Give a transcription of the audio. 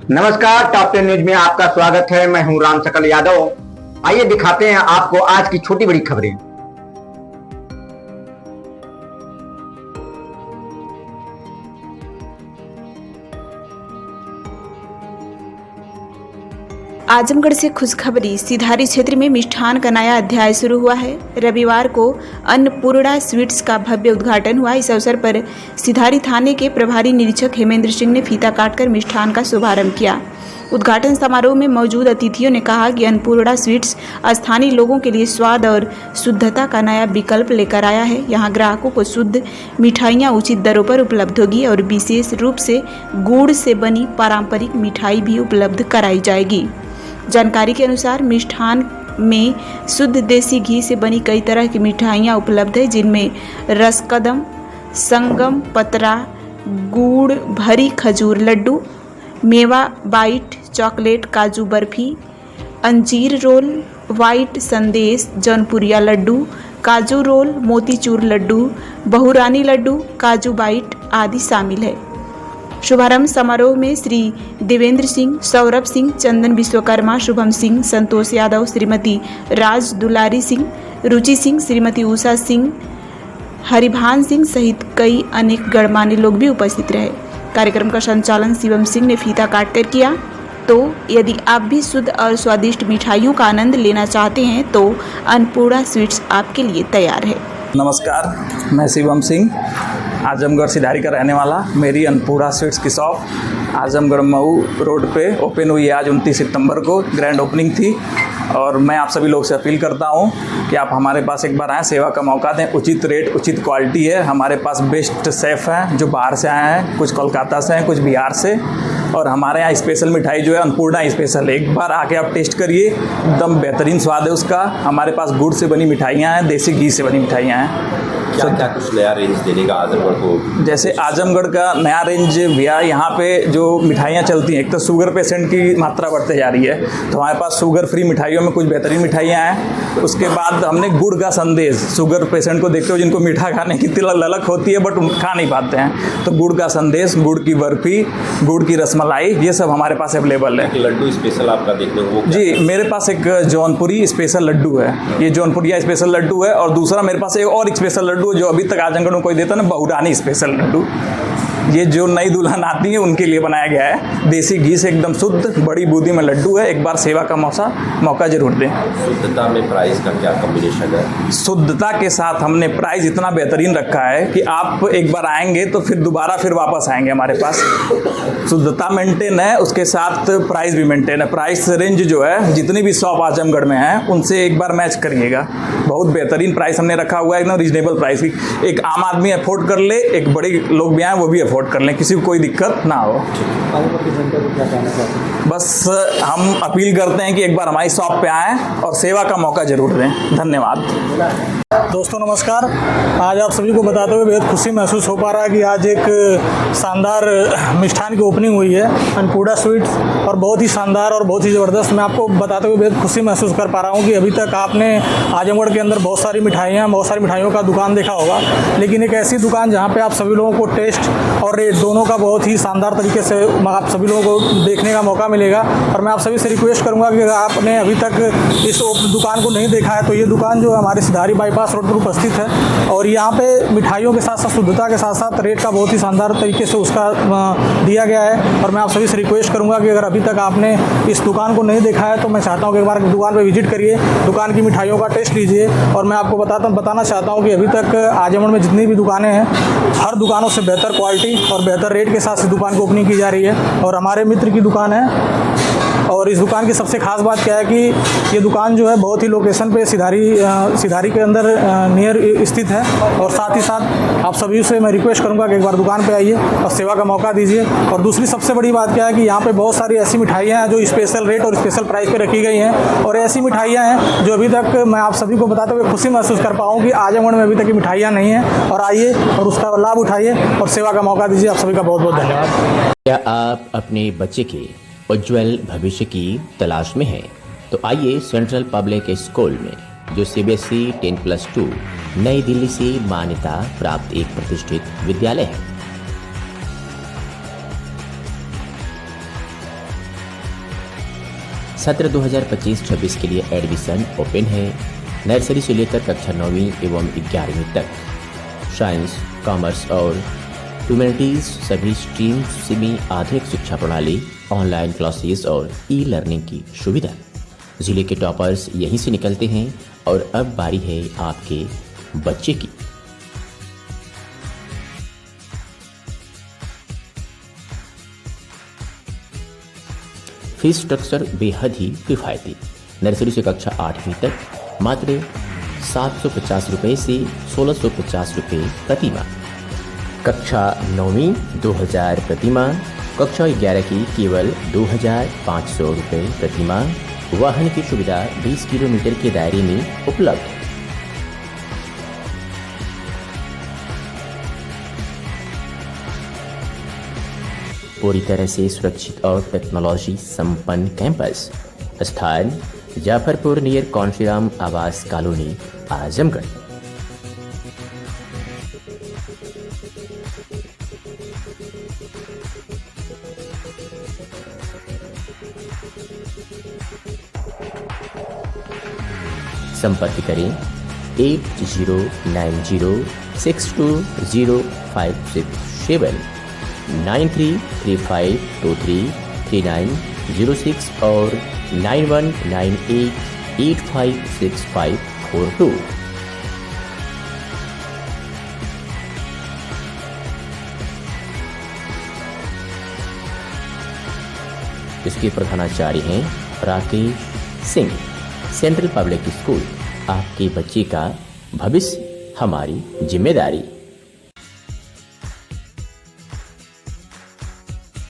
नमस्कार, top 10 news में आपका स्वागत है। मैं हूं राम सकल यादव। आइए दिखाते हैं आपको आज की छोटी बड़ी खबरें। आजमगढ़ से खुशखबरी। सिधारी क्षेत्र में मिष्ठान का नया अध्याय शुरू हुआ है। रविवार को अन्नपूर्णा स्वीट्स का भव्य उद्घाटन हुआ। इस अवसर पर सिधारी थाने के प्रभारी निरीक्षक हेमेंद्र सिंह ने फीता काटकर मिष्ठान का शुभारंभ किया। उद्घाटन समारोह में मौजूद अतिथियों ने कहा कि अन्नपूर्णा स्वीट्स स्थानीय लोगों के लिए स्वाद और शुद्धता का नया विकल्प लेकर आया है। यहाँ ग्राहकों को शुद्ध मिठाइयाँ उचित दरों पर उपलब्ध होगी और विशेष रूप से गुड़ से बनी पारंपरिक मिठाई भी उपलब्ध कराई जाएगी। जानकारी के अनुसार मिष्ठान में शुद्ध देसी घी से बनी कई तरह की मिठाइयाँ उपलब्ध है, जिनमें रसकदम, संगम, पतरा, गुड़ भरी खजूर लड्डू, मेवा बाइट, चॉकलेट काजू बर्फी, अंजीर रोल, वाइट संदेश, जौनपुरिया लड्डू, काजू रोल, मोतीचूर लड्डू, बहुरानी लड्डू, काजू बाइट आदि शामिल है। शुभारंभ समारोह में श्री देवेंद्र सिंह, सौरभ सिंह, चंदन विश्वकर्मा, शुभम सिंह, संतोष यादव, श्रीमती राज दुलारी सिंह, रुचि सिंह, श्रीमती उषा सिंह, हरिभान सिंह सहित कई अनेक गणमान्य लोग भी उपस्थित रहे। कार्यक्रम का संचालन शिवम सिंह ने फीता काटकर किया। तो यदि आप भी शुद्ध और स्वादिष्ट मिठाइयों का आनंद लेना चाहते हैं तो अन्नपूर्णा स्वीट्स आपके लिए तैयार है। नमस्कार, मैं शिवम सिंह, आजमगढ़ सिधारी का रहने वाला। मेरी अन्नपूर्णा स्वीट्स की शॉप आजमगढ़ मऊ रोड पे ओपन हुई है। आज 29 सितंबर को ग्रैंड ओपनिंग थी और मैं आप सभी लोग से अपील करता हूं कि आप हमारे पास एक बार आएँ, सेवा का मौका दें। उचित रेट, उचित क्वालिटी है। हमारे पास बेस्ट शेफ़ हैं जो बाहर से आए हैं, कुछ कोलकाता से हैं, कुछ बिहार से। और हमारे यहाँ स्पेशल मिठाई जो है अन्नपूर्णा स्पेशल है। एक बार आके आप टेस्ट करिए, एकदम बेहतरीन स्वाद है उसका। हमारे पास गुड़ से बनी मिठाइयाँ हैं, देसी घी से बनी मिठाइयाँ हैं। क्या कुछ नया रेंज देने का आजमगढ़ को? जैसे आजमगढ़ का नया रेंज भैया, यहाँ पे जो मिठाइयाँ चलती हैं, एक तो शुगर पेशेंट की मात्रा बढ़ते जा रही है, तो हमारे पास शुगर फ्री मिठाइयों में कुछ बेहतरीन मिठाइयाँ हैं। उसके बाद हमने गुड़ का संदेश, शुगर पेशेंट को देखते हो जिनको मीठा खाने की ललक होती है बट खा नहीं पाते हैं, तो गुड़ का संदेश, गुड़ की बर्फ़ी, गुड़ की रसमलाई, ये सब हमारे पास अवेलेबल है। लड्डू स्पेशल आपका देखने को जी, मेरे पास एक जौनपुरी स्पेशल लड्डू है, ये जौनपुरिया स्पेशल लड्डू है। और दूसरा मेरे पास एक और स्पेशल लड्डू जो अभी तक आजमगढ़ में कोई देता ना, बहुरानी स्पेशल लड्डू। ये जो नई दुल्हन आती है उनके लिए बनाया गया है। देसी घी से एकदम शुद्ध बड़ी बूंदी में लड्डू है। एक बार सेवा का मौका जरूर दें। शुद्धता में प्राइस का क्या कॉम्बिनेशन है? शुद्धता के साथ हमने प्राइस इतना बेहतरीन रखा है कि आप एक बार आएंगे तो फिर दोबारा वापस आएंगे हमारे पास। शुद्धता मेंटेन है, उसके साथ प्राइस भी मेंटेन है। प्राइस रेंज जो है जितनी भी शॉप आजमगढ़ में है उनसे एक बार मैच करिएगा। बहुत बेहतरीन प्राइस हमने रखा हुआ है, एकदम रीजनेबल प्राइस की। एक आम आदमी अफोर्ड कर ले, एक बड़े लोग भी आए वो भी अफोर्ड कर लें, किसी को कोई दिक्कत ना हो। बस हम अपील करते हैं कि एक बार हमारी शॉप पे आएँ और सेवा का मौका जरूर दें। धन्यवाद। दोस्तों नमस्कार। आज आप सभी को बताते हुए बेहद खुशी महसूस हो पा रहा है कि आज एक शानदार मिष्ठान की ओपनिंग हुई है, अन्नपूर्णा स्वीट्स, और बहुत ही शानदार और बहुत ही ज़बरदस्त। मैं आपको बताते हुए बेहद खुशी महसूस कर पा रहा हूँ कि अभी तक आपने आजमगढ़ के अंदर बहुत सारी मिठाइयों का दुकान देखा होगा, लेकिन एक ऐसी दुकान जहाँ पर आप सभी लोगों को टेस्ट और रेट दोनों का बहुत ही शानदार तरीके से आप सभी लोगों को देखने का मौका मिलेगा। और मैं आप सभी से रिक्वेस्ट करूँगा कि अगर आपने अभी तक इस दुकान को नहीं देखा है तो ये दुकान जो है हमारे सिधारी बाईपास रोड पर उपस्थित है। और यहाँ पे मिठाइयों के साथ साथ शुद्धता के साथ साथ रेट का बहुत ही शानदार तरीके से उसका दिया गया है। और मैं आप सभी से रिक्वेस्ट करूँगा कि अगर अभी तक आपने इस दुकान को नहीं देखा है तो मैं चाहता हूँ कि एक बार दुकान पर विजिट करिए, दुकान की मिठाइयों का टेस्ट लीजिए। और मैं आपको बताना चाहता हूँ कि अभी तक आजमगढ़ में जितनी भी दुकानें हैं, हर दुकानों से बेहतर क्वालिटी और बेहतर रेट के साथ इस दुकान को ओपनिंग की जा रही है। और हमारे मित्र की दुकान है। और इस दुकान की सबसे खास बात क्या है कि ये दुकान जो है बहुत ही लोकेशन पे सिधारी के अंदर नियर स्थित है। और साथ ही साथ आप सभी से मैं रिक्वेस्ट करूंगा कि एक बार दुकान पे आइए और सेवा का मौका दीजिए। और दूसरी सबसे बड़ी बात क्या है कि यहाँ पे बहुत सारी ऐसी मिठाइयाँ हैं जो स्पेशल रेट और स्पेशल प्राइस पे रखी गई हैं। और ऐसी मिठाइयाँ हैं जो अभी तक मैं आप सभी को बताते हुए खुशी महसूस कर पाऊँ कि आजमगढ़ में अभी तक की मिठाइयाँ नहीं हैं। और आइए और उसका लाभ उठाइए और सेवा का मौका दीजिए। आप सभी का बहुत बहुत धन्यवाद। क्या आप अपने बच्चे के उज्जवल भविष्य की तलाश में हैं? तो आइए सेंट्रल पब्लिक स्कूल में, जो CBSE 10+2 नई दिल्ली से मान्यता प्राप्त एक प्रतिष्ठित विद्यालय है। सत्र 2025-26 के लिए एडमिशन ओपन है। नर्सरी से लेकर कक्षा 9वीं एवं 11वीं तक। साइंस, कॉमर्स और ह्यूमैनिटीज सभी स्ट्रीम्स में आधुनिक शिक्षा प्रणाली, ऑनलाइन क्लासेस और ई लर्निंग की सुविधा। जिले के टॉपर्स यहीं से निकलते हैं और अब बारी है आपके बच्चे की। फीस स्ट्रक्चर बेहद ही किफ़ायती। नर्सरी से कक्षा 8वीं तक मात्र 750 रुपये से 1650 रुपये प्रति माह। कक्षा 9वीं 2000 प्रति माह। कक्षा 11 की केवल 2500 रुपये प्रति माह। वाहन की सुविधा 20 किलोमीटर के दायरे में उपलब्ध है। पूरी तरह से सुरक्षित और टेक्नोलॉजी संपन्न कैंपस। स्थान जाफरपुर नियर कौनसीराम आवास कॉलोनी, आजमगढ़। संपर्क करें 8090620567 9335233906 और 9198856542। इसके प्रधानाचार्य हैं Rakesh Singh. Central public school, आपके बच्चे का भविष्य हमारी जिम्मेदारी।